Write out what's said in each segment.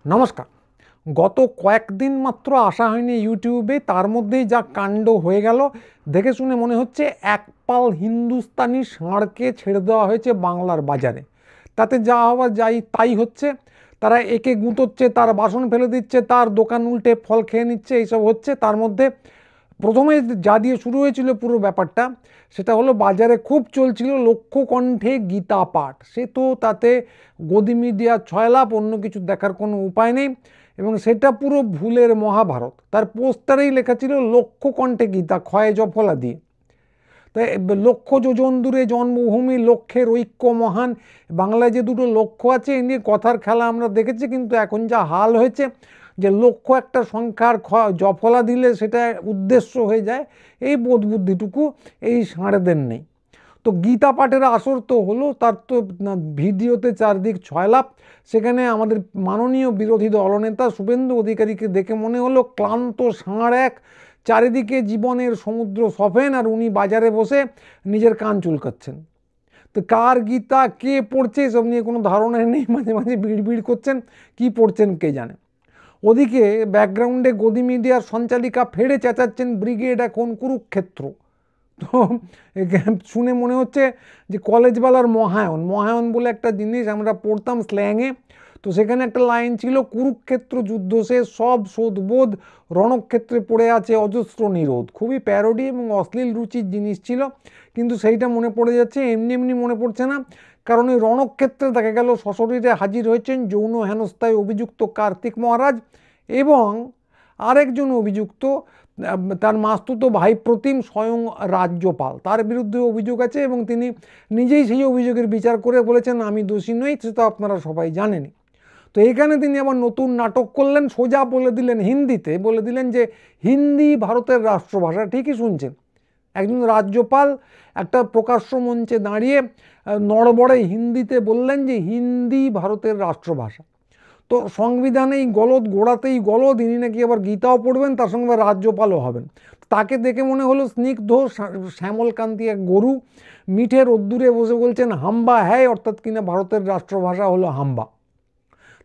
নমস্কার। গত কয়েকদিন মাত্র আসা হয়নি ইউটিউবে, তার মধ্যেই যা কাণ্ড হয়ে গেল দেখে শুনে মনে হচ্ছে এক পাল হিন্দুস্তানি ষাঁড়কে ছেড়ে দেওয়া হয়েছে বাংলার বাজারে। তাতে যা হওয়ার যাই তাই হচ্ছে। তারা একে গুঁতোচ্ছে, তার বাসন ফেলে দিচ্ছে, তার দোকান উল্টে ফল খেয়ে নিচ্ছে, এইসব হচ্ছে। তার মধ্যে প্রথমে যা দিয়ে শুরু হয়েছিল পুরো ব্যাপারটা, সেটা হলো বাজারে খুব চলছিল লক্ষ্যকণ্ঠে গীতা পাঠ। সে তো তাতে গদি মিডিয়া ছয়লাভ, অন্য কিছু দেখার কোনো উপায় নেই। এবং সেটা পুরো ভুলের মহাভারত। তার পোস্টারেই লেখা ছিল লক্ষ্যকণ্ঠে গীতা, ক্ষয় জফলা দিয়ে। তাই লক্ষ যোজন দূরে জন্মভূমি, লক্ষ্যের ঐক্য মহান। বাংলায় যে দুটো লক্ষ্য আছে এ নিয়ে কথার খেলা আমরা দেখেছি, কিন্তু এখন যা হাল হয়েছে যে লক্ষ্য একটা সংখ্যার জফলা দিলে সেটা উদ্দেশ্য হয়ে যায়, এই বোধ বুদ্ধিটুকু এই ষাঁড়েদের নেই। তো গীতা পাঠের আসর তো হলো, তার তো ভিডিওতে চারদিক ছয়লাভ। সেখানে আমাদের মাননীয় বিরোধী দলনেতা শুভেন্দু অধিকারীকে দেখে মনে হলো ক্লান্ত ষাঁড় এক, চারিদিকে জীবনের সমুদ্র সফেন, আর উনি বাজারে বসে নিজের কান চুলকাচ্ছেন। তো কার গীতা কে পড়ছে এসব নিয়ে কোনো ধারণা নেই, মাঝে মাঝে বিড়বিড় করছেন, কি পড়ছেন কে জানে। ওদিকে ব্যাকগ্রাউন্ডে গদি মিডিয়ার সঞ্চালিকা ফেড়ে চেঁচাচ্ছেন ব্রিগেড এখন কুরুক্ষেত্র। তো শুনে মনে হচ্ছে যে কলেজবেলার মহায়ন মহায়ন বলে একটা জিনিস আমরা পড়তাম স্ল্যাংয়ে। তো সেখানে একটা লাইন ছিল, কুরুক্ষেত্র যুদ্ধ শেষ, সব শোধবোধ, রণক্ষেত্রে পড়ে আছে অজস্র নিরোধ। খুবই প্যারোডি এবং অশ্লীল রুচির জিনিস ছিল, কিন্তু সেইটা মনে পড়ে যাচ্ছে। এমনি এমনি মনে পড়ছে না, কারণ এই রণক্ষেত্রে দেখা গেল সশরীরে হাজির হয়েছেন যৌন হেনস্থায় অভিযুক্ত কার্তিক মহারাজ এবং আরেকজন অভিযুক্ত, তার মাস্তুতো ভাই প্রতিম স্বয়ং রাজ্যপাল। তার বিরুদ্ধে অভিযোগ আছে এবং তিনি নিজেই সেই অভিযোগের বিচার করে বলেছেন আমি দোষী নই, সেটা আপনারা সবাই জানেনই। তো এখানে তিনি আবার নতুন নাটক করলেন, সোজা বলে দিলেন হিন্দিতে, বলে দিলেন যে হিন্দি ভারতের রাষ্ট্রভাষা। ঠিকই শুনছেন, একজন রাজ্যপাল একটা প্রকাশ্য মঞ্চে দাঁড়িয়ে নড়বড়ে হিন্দিতে বললেন যে হিন্দি ভারতের রাষ্ট্রভাষা। তো সংবিধানেই গলদ, গোড়াতেই গলদ, ইনি নাকি আবার গীতাও পড়বেন, তার সঙ্গে রাজ্যপালও হবেন। তাকে দেখে মনে হলো স্নিগ্ধ শ্যামলকান্তি এক গরু মিঠে রোদ্দুরে বসে বলছেন হাম্বা হ্যায়, অর্থাৎ কিনা ভারতের রাষ্ট্রভাষা হলো হাম্বা।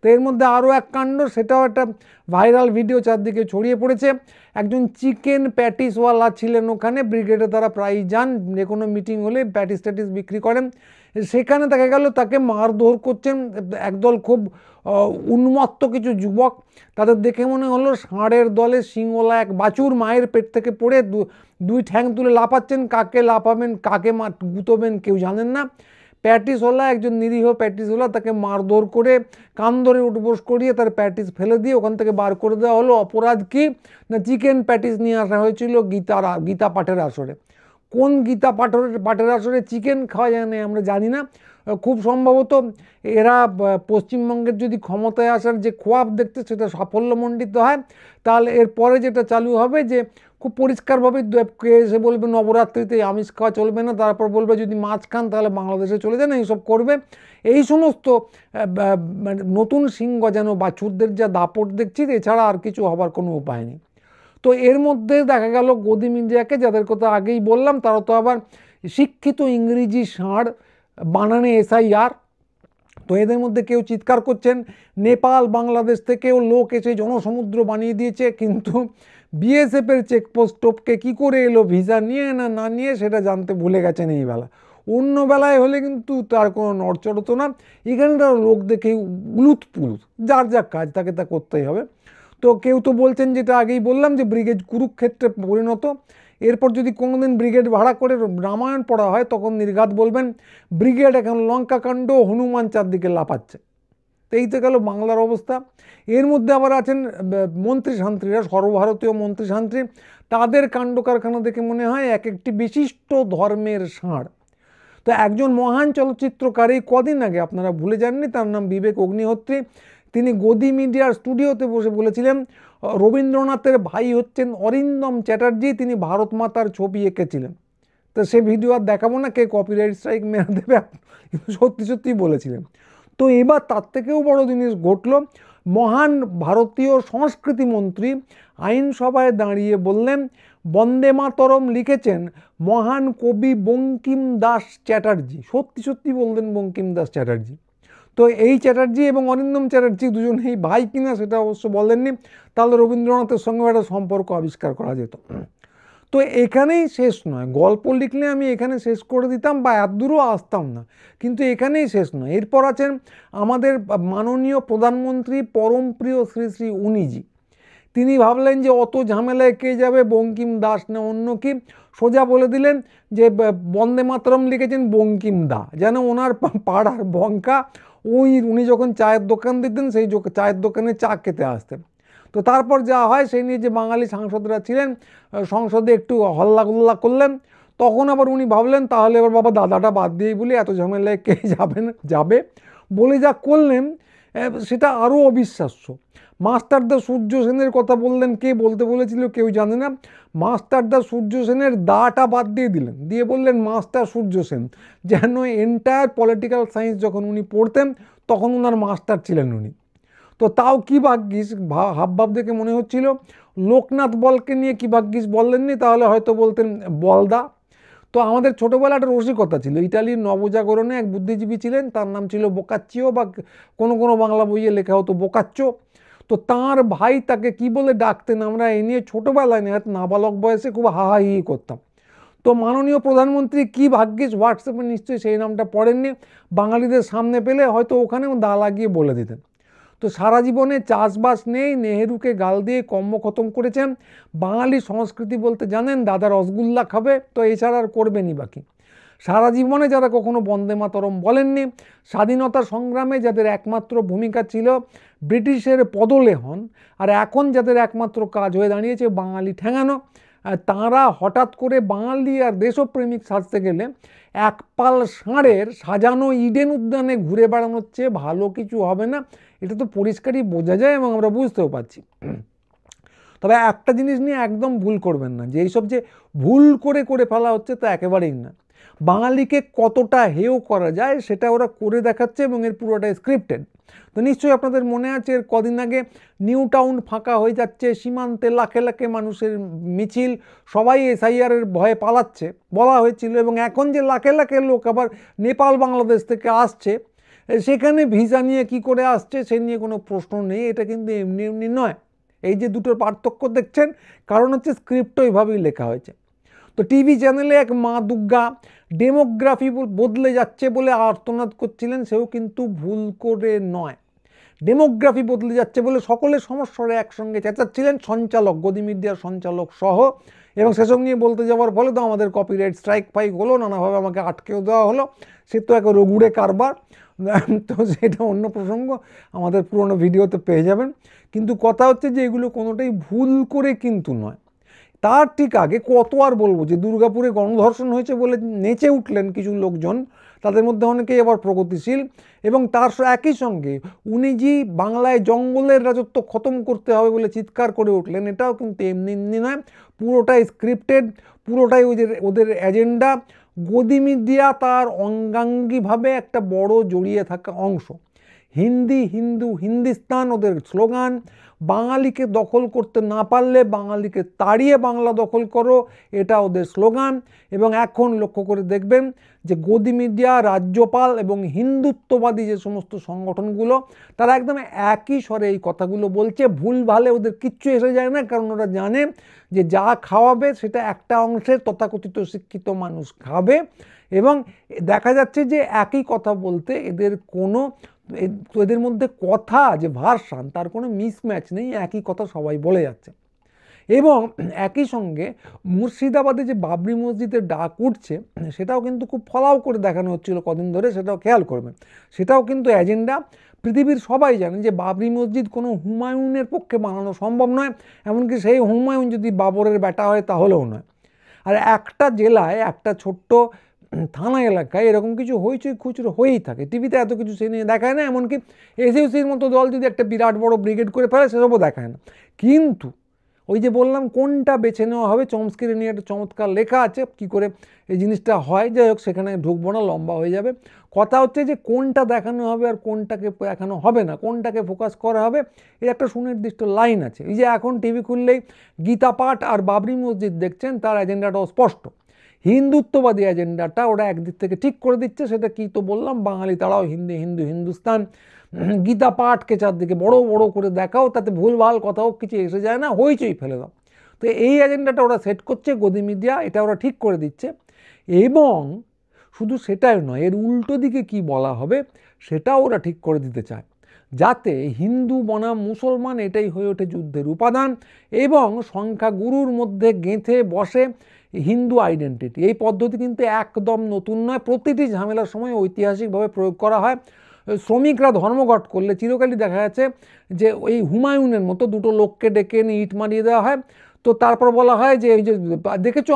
তো এর মধ্যে আরও এক কাণ্ড, সেটাও একটা ভাইরাল ভিডিও চারদিকে ছড়িয়ে পড়েছে। একজন চিকেন প্যাটিসওয়ালা ছিলেন ওখানে, ব্রিগেডে তারা প্রায়ই যান, যে কোনো মিটিং হলে প্যাটিস ট্যাটিস বিক্রি করেন। সেখানে দেখা গেল তাকে মারধর করছেন একদল খুব উন্মত্ত কিছু যুবক। তাদের দেখে মনে হলো ষাঁড়ের দলে সিংওয়ালা এক বাছুর মায়ের পেট থেকে পড়ে দুই ঠ্যাং তুলে লাফাচ্ছেন। কাকে লাফাবেন, কাকে গুঁতোবেন কেউ জানেন না। প্যাটিসওয়ালা, একজন নিরীহ প্যাটিসওয়ালা, তাকে মারধর করে কান ধরে উঠবোস করিয়ে তার প্যাটিস ফেলে দিয়ে ওখান থেকে বার করে দেওয়া হলো। অপরাধ কি না, চিকেন প্যাটিস নিয়ে আসা হয়েছিল গীতা পাঠের আসরে। কোন গীতা পাঠের আসরে চিকেন খাওয়া যায় না আমরা জানি না। খুব সম্ভবত এরা পশ্চিমবঙ্গের যদি ক্ষমতায় আসার যে খোয়াব দেখতে সেটা সাফল্যমণ্ডিত হয়, তাহলে এরপরে যেটা চালু হবে যে খুব পরিষ্কারভাবে এসে বলবে নবরাত্রিতে আমিষ খাওয়া চলবে না, তারপর বলবে যদি মাছ খান তাহলে বাংলাদেশে চলে যান, এইসব করবে। এই সমস্ত মানে নতুন সিং গজানো বাছুরদের যা দাপট দেখছি, এছাড়া আর কিছু হবার কোনো উপায় নেই। তো এর মধ্যে দেখা গেল গদি মিডিয়াকে, যাদের কথা আগেই বললাম, তারা তো আবার শিক্ষিত ইংরেজি ষাঁড়, বানানে SIR। তো এদের মধ্যে কেউ চিৎকার করছেন নেপাল বাংলাদেশ থেকেও লোক এসে জনসমুদ্র বানিয়ে দিয়েছে, কিন্তু বিএসএফের চেকপোস্ট টপকে কী করে এলো ভিসা নিয়ে না নিয়ে সেটা জানতে ভুলে গেছেন এই বেলা। অন্য বেলায় হলে কিন্তু তার কোনো নড়চড় হতো না। এখানে তার লোক দেখেই উলুত পুলুত, যার যা কাজ তাকে তা করতেই হবে। তো কেউ তো বলছেন, যেটা আগেই বললাম, যে ব্রিগেড কুরুক্ষেত্রে পরিণত। এরপর যদি কোনোদিন ব্রিগেড ভাড়া করে রামায়ণ পড়া হয় তখন নির্ঘাত বলবেন ব্রিগেড এখন লঙ্কাকাণ্ড, হনুমান চারদিকে লাফাচ্ছে। তো এই তো গেল বাংলার অবস্থা। এর মধ্যে আবার আছেন মন্ত্রী শান্ত্রীরা, সর্বভারতীয় মন্ত্রী শান্ত্রী। তাদের কাণ্ড কারখানা দেখে মনে হয় এক একটি বিশিষ্ট ধর্মের ষাঁড়। তো একজন মহান চলচ্চিত্রকার, এই কদিন আগে, আপনারা ভুলে যাননি, তার নাম বিবেক অগ্নিহোত্রী, তিনি গদি মিডিয়ার স্টুডিওতে বসে বলেছিলেন রবীন্দ্রনাথের ভাই হচ্ছেন অরিন্দম চ্যাটার্জি, তিনি ভারত মাতার ছবি এঁকেছিলেন। তো সে ভিডিও আর দেখাবো না, কে কপিরাইট স্ট্রাইক মেরে দেবে, কিন্তু সত্যি সত্যি বলেছিলেন। তো এবার তার থেকেও বড় জিনিস ঘটল, মহান ভারতীয় সংস্কৃতি মন্ত্রী আইনসভায় দাঁড়িয়ে বললেন বন্দে মাতরম লিখেছেন মহান কবি বঙ্কিম দাস চ্যাটার্জি। সত্যি সত্যি বললেন বঙ্কিম দাস চ্যাটার্জি। তো এই চ্যাটার্জি এবং অরিন্দম চ্যাটার্জি দুজনেই ভাই কিনা সেটা অবশ্য বলেননি, তাহলে রবীন্দ্রনাথের সঙ্গে একটা সম্পর্ক আবিষ্কার করা যেত। তো এখানেই শেষ নয়, গল্প লিখলে আমি এখানে শেষ করে দিতাম বা এত দূরও আসতাম না, কিন্তু এখানেই শেষ নয়। এরপর আছেন আমাদের মাননীয় প্রধানমন্ত্রী পরম প্রিয় শ্রী শ্রী উনিজি। তিনি ভাবলেন যে অত ঝামেলায় কে যাবে, বঙ্কিম দাস না অন্য কি, সোজা বলে দিলেন যে বন্দে মাতরম লিখেছেন বঙ্কিম দা, যেন ওনার পাড়ার বঙ্কা উনি যখন চায়ের দোকান দিতেন সেই চায়ের দোকানে চা খেতে আসতেন। তো তারপর যা হয় সেই নিয়ে যে বাঙালি সাংসদরা ছিলেন সংসদে একটু হল্লাগুল্লা করলেন, তখন আবার উনি ভাবলেন তাহলে এবার বাবা দাদাটা বাদ দিয়েই বলি, এত ঝামেলায় কে যাবে বলে যা করলেন সেটা আরও অবিশ্বাস্য। মাস্টারদা সূর্য সেনের কথা বললেন, কে বলতে বলেছিল কেউ জানে না। মাস্টারদা সূর্য সেনের দাটা বাদ দিয়ে দিলেন, দিয়ে বললেন মাস্টার সূর্য সেন, যেন এন্টায়ার পলিটিক্যাল সায়েন্স যখন উনি পড়তেন তখন ওনার মাস্টার ছিলেন উনি। তো তাও কি ভাগ্যিস, হাবভাব দেখে মনে হচ্ছিল লোকনাথ বলকে নিয়ে কি ভাগ্যিস বললেননি, তাহলে হয়তো বলতেন বলদা। তো আমাদের ছোটোবেলা একটা রসিকতা ছিল, ইটালির নবজাগরণে এক বুদ্ধিজীবী ছিলেন, তার নাম ছিল বোকাচ্চিও, বা কোনো কোনো বাংলা বইয়ে লেখা হতো বোকাচ্চো। তো তাঁর ভাই তাকে কি বলে ডাকতেন আমরা এই নিয়ে ছোটোবেলায় নাবালক বয়সে খুব হাহাহি করতাম। তো মাননীয় প্রধানমন্ত্রী কি ভাগ্যিস হোয়াটসঅ্যাপে নিশ্চয়ই সেই নামটা পড়েননি, বাঙালিদের সামনে পেলে হয়তো ওখানেও দা লাগিয়ে বলে দিতেন। তো সারা জীবনে চাষবাস নেই, নেহেরুকে গাল দিয়ে কর্ম খতম করেছেন। বাঙালি সংস্কৃতি বলতে জানেন দাদা রসগুল্লা খাবে, তো এছাড়া আর করবেনই বাকি। সারা জীবনে যারা কখনো বন্দে মাতরম বলেননি, স্বাধীনতা সংগ্রামে যাদের একমাত্র ভূমিকা ছিল ব্রিটিশের পদলেহন, আর এখন যাদের একমাত্র কাজ হয়ে দাঁড়িয়েছে বাঙালি ঠেঙানো, তাঁরা হঠাৎ করে বাঙালি আর দেশপ্রেমিক সাজতে গেলে একপাল ষাঁড়ের সাজানো ইডেন উদ্যানে ঘুরে বেড়ানোর চেয়ে ভালো কিছু হবে না, এটা তো পরিষ্কারই বোঝা যায় এবং আমরা বুঝতেও পারছি। তবে একটা জিনিস নিয়ে একদম ভুল করবেন না, যে এইসব যে ভুল করে করে ফেলা হচ্ছে তা একেবারেই না। বাঙালিকে কতটা হেয় করা যায় সেটা ওরা করে দেখাচ্ছে এবং এর পুরোটাই স্ক্রিপ্টেড। তো নিশ্চয়ই আপনাদের মনে আছে এর কদিন আগে নিউ টাউন ফাঁকা হয়ে যাচ্ছে, সীমান্তে লাখে লাখে মানুষের মিছিল, সবাই এসআইআরের ভয়ে পালাচ্ছে বলা হয়েছিল, এবং এখন যে লাখে লাখে লোক আবার নেপাল বাংলাদেশ থেকে আসছে, সেখানে ভিসা নিয়ে কি করে আসছে সে নিয়ে কোনো প্রশ্ন নেই, এটা কিন্তু এমনি এমনি নয়। এই যে দুটোর পার্থক্য দেখছেন, কারণ হচ্ছে স্ক্রিপ্ট ওইভাবেই লেখা হয়েছে। তো টিভি চ্যানেলে এক মা দুর্গা ডেমোগ্রাফি বদলে যাচ্ছে বলে আর্তনাদ করছিলেন, সেও কিন্তু ভুল করে নয়। ডেমোগ্রাফি বদলে যাচ্ছে বলে সকলে সমস্যারে একসঙ্গে চেঁচাচ্ছিলেন, সঞ্চালক গদি মিডিয়ার সঞ্চালক সহ, এবং সেসব নিয়ে বলতে যাওয়ার ফলে তো আমাদের কপিরাইট স্ট্রাইক ফাইক হলো, নানাভাবে আমাকে আটকেও দেওয়া হলো, সে তো এক রগুড়ে কারবার। তো সেটা অন্য প্রসঙ্গ, আমাদের পুরনো ভিডিওতে পেয়ে যাবেন। কিন্তু কথা হচ্ছে যে এগুলো কোনোটাই ভুল করে কিন্তু নয়। তার ঠিক আগে কত আর বলবো যে দুর্গাপুরে গণধর্ষণ হয়েছে বলে নেচে উঠলেন কিছু লোকজন, তাদের মধ্যে অনেকেই আবার প্রগতিশীল, এবং তার একই সঙ্গে উনি যে বাংলায় জঙ্গলের রাজত্ব খতম করতে হবে বলে চিৎকার করে উঠলেন, এটাও কিন্তু এমনি এমনি নয়, পুরোটাই স্ক্রিপ্টেড, পুরোটাই ওদের এজেন্ডা। গদি মিডিয়া তার অঙ্গাঙ্গিভাবে একটা বড় জড়িয়ে থাকা অংশ। হিন্দি হিন্দু হিন্দিস্তান ওদের স্লোগান, বাঙালিকে দখল করতে না পারলে বাঙালিকে তাড়িয়ে বাংলা দখল করো, এটা ওদের স্লোগান। এবং এখন লক্ষ্য করে দেখবেন যে গদি মিডিয়া, রাজ্যপাল এবং হিন্দুত্ববাদী যে সমস্ত সংগঠনগুলো, তারা একদম একই স্বরে এই কথাগুলো বলছে। ভুল ভালে ওদের কিচ্ছু এসে যায় না, কারণ ওরা জানে যে যা খাওয়াবে সেটা একটা অংশের তথাকথিত শিক্ষিত মানুষ খাবে, এবং দেখা যাচ্ছে যে একই কথা বলতে এদের মধ্যে কথা যে ভার্সান তার কোনো মিসম্যাচ নেই, একই কথা সবাই বলে যাচ্ছে। এবং একই সঙ্গে মুর্শিদাবাদে যে বাবরি মসজিদের ডাক উঠছে, সেটাও কিন্তু খুব ফলাও করে দেখানো হচ্ছিল কদিন ধরে, সেটাও খেয়াল করবেন, সেটাও কিন্তু এজেন্ডা। পৃথিবীর সবাই জানেন যে বাবরি মসজিদ কোনো হুমায়ুনের পক্ষে বানানো সম্ভব নয়, এমনকি সেই হুমায়ুন যদি বাবরের বেটা হয় তাহলেও নয়। আর একটা জেলায় একটা ছোট্ট থানা এলাকায় এরকম কিছু হইচই খুচরো হয়েই থাকে, টিভিতে এত কিছু সে নিয়ে দেখায় না, এমনকি এসইউসির মতো দল যদি একটা বিরাট বড় ব্রিগেড করে ফেলে সেসবও দেখায় না। কিন্তু ওই যে বললাম কোনটা বেছে নেওয়া হবে, চমস্কির নিয়ে একটা চমৎকার লেখা আছে কি করে এই জিনিসটা হয়, যাই হোক সেখানে ঢুকবো না, লম্বা হয়ে যাবে। কথা হচ্ছে যে কোনটা দেখানো হবে আর কোনটাকে দেখানো হবে না, কোনটাকে ফোকাস করা হবে, এর একটা সুনির্দিষ্ট লাইন আছে। এই যে এখন টিভি খুললেই গীতা পাঠ আর বাবরি মসজিদ দেখছেন, তার এজেন্ডাটাও স্পষ্ট। হিন্দুত্ববাদী এজেন্ডাটা ওরা একদিক থেকে ঠিক করে দিচ্ছে। সেটা কি তো বললাম, বাঙালি তারাও হিন্দু হিন্দু হিন্দুস্তান, গীতা পাঠকে চারদিকে বড় বড় করে দেখাও, তাতে ভুলভাল কথাও কিছু এসে যায় না, হইচই ফেলে দাও। তো এই এজেন্ডাটা ওরা সেট করছে, গদি মিডিয়া এটা ওরা ঠিক করে দিচ্ছে। এবং শুধু সেটাই নয়, এর উল্টো দিকে কি বলা হবে সেটাও ওরা ঠিক করে দিতে চায়, যাতে হিন্দু বনাম মুসলমান এটাই হয়ে ওঠে যুদ্ধের উপাদান এবং সংখ্যাগুরুর মধ্যে গেঁথে বসে হিন্দু আইডেন্টিটি। এই পদ্ধতি কিন্তু একদম নতুন নয়, প্রতিটি ঝামেলার সময় ঐতিহাসিকভাবে প্রয়োগ করা হয়। শ্রমিকরা ধর্মঘট করলে চিরকালই দেখা যাচ্ছে যে ওই হুমায়ুনের মতো দুটো লোককে ডেকে এনে ইট মারিয়ে দেওয়া হয়। তো তারপর বলা হয় যে এই যে দেখেছো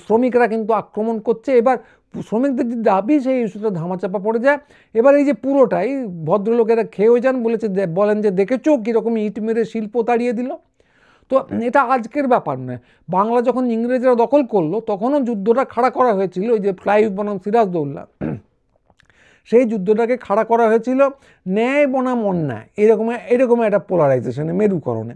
শ্রমিকরা কিন্তু আক্রমণ করছে। এবার শ্রমিকদের যে দাবি সেই ইস্যুটা ধামাচাপা পড়ে যায়। এবার এই যে পুরোটাই ভদ্রলোকেরা খেয়েও যান, বলেন যে দেখেছো কীরকম ইট মেরে শিল্প তাড়িয়ে দিল। তো এটা আজকের ব্যাপার নয়, বাংলা যখন ইংরেজরা দখল করলো তখনও যুদ্ধটা খাড়া করা হয়েছিল। ওই যে ক্লাইভ বনাম সিরাজদৌল্লা, সেই যুদ্ধটাকে খাড়া করা হয়েছিল ন্যায় বনাম অন্যায়, এরকম একটা পোলারাইজেশনে, মেরুকরণে।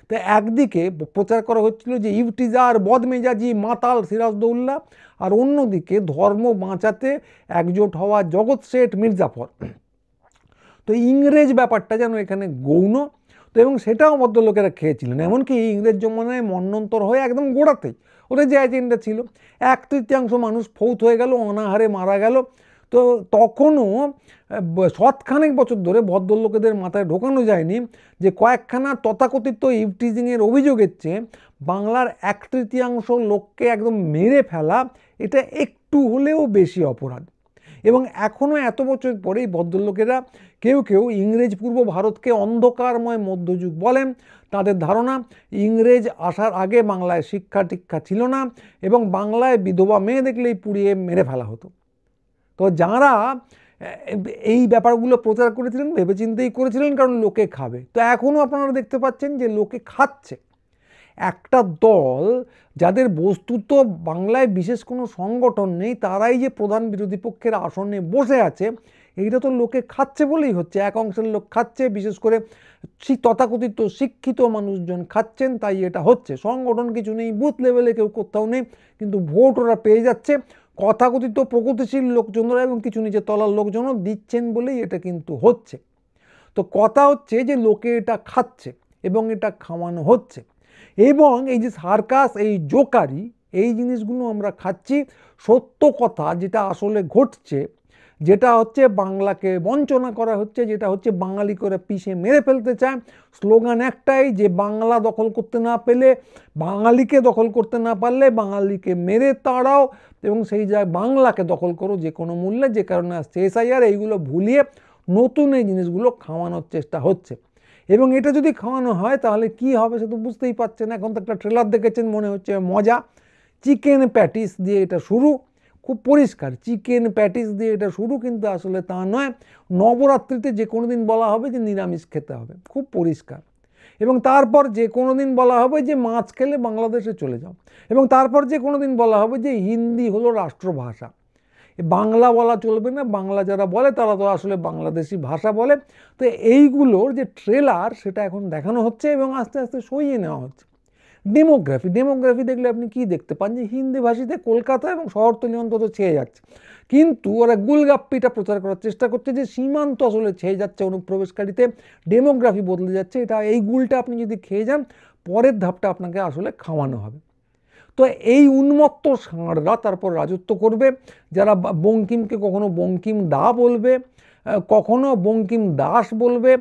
তো একদিকে প্রচার করা হচ্ছিল যে ইফটিজার বদমেজাজি মাতাল সিরাজদৌল্লা, আর অন্যদিকে ধর্ম বাঁচাতে একজোট হওয়া জগৎ শেঠ মির্জাফর। তো ইংরেজ ব্যাপারটা যেন এখানে গৌণ। তো এবং সেটাও ভদ্রলোকেরা খেয়েছিলেন, এমনকি ইংরেজ জমানায় মন্বন্তর হয়ে একদম গোড়াতেই ওদের যে এজেন্ডা ছিল, 1/3 মানুষ ফৌত হয়ে গেল, অনাহারে মারা গেল। তো তখনও শতখানেক বছর ধরে ভদ্রলোকেদের মাথায় ঢোকানো যায়নি যে কয়েকখানা তথাকথিত ইভটিজিংয়ের অভিযোগের চেয়ে বাংলার 1/3 লোককে একদম মেরে ফেলা এটা একটু হলেও বেশি অপরাধ। এবং এখনও এত বছর পরেই ভদ্রলোকেরা কেউ কেউ ইংরেজ পূর্ব ভারতকে অন্ধকারময় মধ্যযুগ বলেন। তাদের ধারণা ইংরেজ আসার আগে বাংলায় শিক্ষা টিক্ষা ছিল না এবং বাংলায় বিধবা মেয়ে দেখলেই পুড়িয়ে মেরে ফেলা হতো। তো যারা এই ব্যাপারগুলো প্রচার করেছিলেন ভেবেচিন্তেই করেছিলেন, কারণ লোকে খাবে। তো এখনও আপনারা দেখতে পাচ্ছেন যে লোকে খাচ্ছে। একটা দল যাদের বস্তুত বাংলায় বিশেষ কোনো সংগঠন নেই, তারাই যে প্রধান বিরোধী পক্ষের আসনে বসে আছে, এইটা তো লোকে খাচ্ছে বলেই হচ্ছে। এক অংশের লোক খাচ্ছে, বিশেষ করে তথাকথিত শিক্ষিত মানুষজন খাচ্ছেন, তাই এটা হচ্ছে। সংগঠন কিছু নেই, বুথ লেভেলে কেউ কোথাও নেই, কিন্তু ভোট ওরা পেয়ে যাচ্ছে। তথাকথিত প্রগতিশীল লোকজনরা এবং কিছু নিচে তলার লোকজনও দিচ্ছেন বলেই এটা কিন্তু হচ্ছে। তো কথা হচ্ছে যে লোকে এটা খাচ্ছে এবং এটা খাওয়ানো হচ্ছে। এবং এই যে সার্কাস, এই জোকারি, এই জিনিসগুলো আমরা খাচ্ছি। সত্য কথা যেটা আসলে ঘটছে, যেটা হচ্ছে বাংলাকে বঞ্চনা করা হচ্ছে, যেটা হচ্ছে বাঙালি করে পিষে মেরে ফেলতে চায়। স্লোগান একটাই যে বাংলা দখল করতে না পেলে, বাঙালিকে দখল করতে না পারলে বাঙালিকে মেরে তাড়াও এবং সেই জায়গায় বাংলাকে দখল করো যে কোনো মূল্যে, যে কারণে আসছে এসআইআর। এইগুলো ভুলিয়ে নতুন এই জিনিসগুলো খাওয়ানোর চেষ্টা হচ্ছে। এবং এটা যদি খাওয়ানো হয় তাহলে কি হবে সে তো বুঝতেই পারছেন। এখন তো একটা ট্রেলার দেখেছেন, মনে হচ্ছে মজা। চিকেন প্যাটিস দিয়ে এটা শুরু, খুব পরিষ্কার চিকেন প্যাটিস দিয়ে এটা শুরু, কিন্তু আসলে তা নয়। নবরাত্রিতে যে কোনো দিন বলা হবে যে নিরামিষ খেতে হবে, খুব পরিষ্কার। এবং তারপর যে কোনো দিন বলা হবে যে মাছ খেলে বাংলাদেশে চলে যাও। এবং তারপর যে কোনো দিন বলা হবে যে হিন্দি হলো রাষ্ট্রভাষা, বাংলা বলা চলবে না। বাংলা যারা বলে তারা তো আসলে বাংলাদেশি ভাষা বলে। তো এইগুলোর যে ট্রেলার সেটা এখন দেখানো হচ্ছে এবং আস্তে আস্তে সইয়ে নেওয়া হচ্ছে। ডেমোগ্রাফি দেখলে আপনি কি দেখতে পান যে হিন্দি ভাষীতে কলকাতা এবং শহরতলি অন্তত ছেয়ে যাচ্ছে, কিন্তু ওরা গুলগাপ্পিটা প্রচার করার চেষ্টা করছে যে সীমান্ত আসলে ছেয়ে যাচ্ছে অনুপ্রবেশকারীতে, ডেমোগ্রাফি বদলে যাচ্ছে। এই গুলটা আপনি যদি খেয়ে যান, পরের ধাপটা আপনাকে আসলে খাওয়ানো হবে। তো এই উন্মত্ত ষাঁড়রা তারপর রাজত্ব করবে, যারা বঙ্কিমকে কখনো বঙ্কিম দা বলবে, কখনো বঙ্কিম দাস বলবে।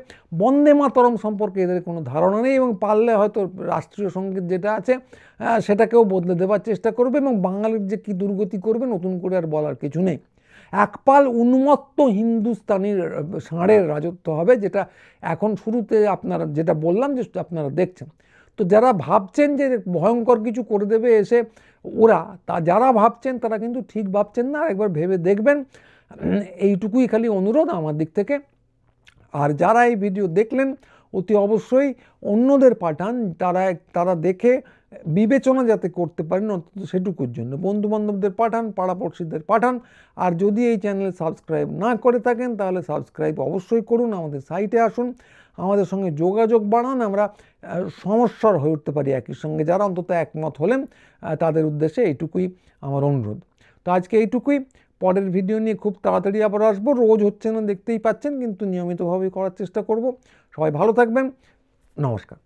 বন্দে মাতরম সম্পর্কে এদের কোনো ধারণা নেই এবং পারলে হয়তো রাষ্ট্রীয় সঙ্গীত যেটা আছে সেটাকেও বদলে দেওয়ার চেষ্টা করবে। এবং বাঙালির যে কী দুর্গতি করবে নতুন করে আর বলার কিছু নেই। একপাল উন্মত্ত হিন্দুস্তানির ষাঁড়ের রাজত্ব হবে, যেটা এখন শুরুতে আপনারা যেটা বললাম যে আপনারা দেখছেন। তো যারা ভাবছেন যে ভয়ঙ্কর কিছু করে দেবে এসে ওরা, যারা ভাবছেন তারা কিন্তু ঠিক ভাবছেন না, একবার ভেবে দেখবেন। এইটুকুই খালি অনুরোধ আমার দিক থেকে। আর যারা এই ভিডিও দেখলেন অতি অবশ্যই অন্যদের পাঠান, তারা দেখে বিবেচনা যাতে করতে পারেন অন্তত সেটুকুর জন্য বন্ধুবান্ধবদের পাঠান, পাড়াপড়শিদের পাঠান। আর যদি এই চ্যানেল সাবস্ক্রাইব না করে থাকেন তাহলে সাবস্ক্রাইব অবশ্যই করুন, আমাদের সাইটে আসুন, আমাদের সঙ্গে যোগাযোগ বাড়ান, আমরা সমস্যার হয়ে উঠতে পারি একই সঙ্গে। যারা অন্তত একমত হলেন তাদের উদ্দেশ্যে এইটুকুই আমার অনুরোধ। তো আজকে এইটুকুই, পরের ভিডিও নিয়ে খুব তাড়াতাড়ি আবার আসবো। রোজ হচ্ছে না দেখতেই পাচ্ছেন, কিন্তু নিয়মিতভাবেই করার চেষ্টা করব। সবাই ভালো থাকবেন, নমস্কার।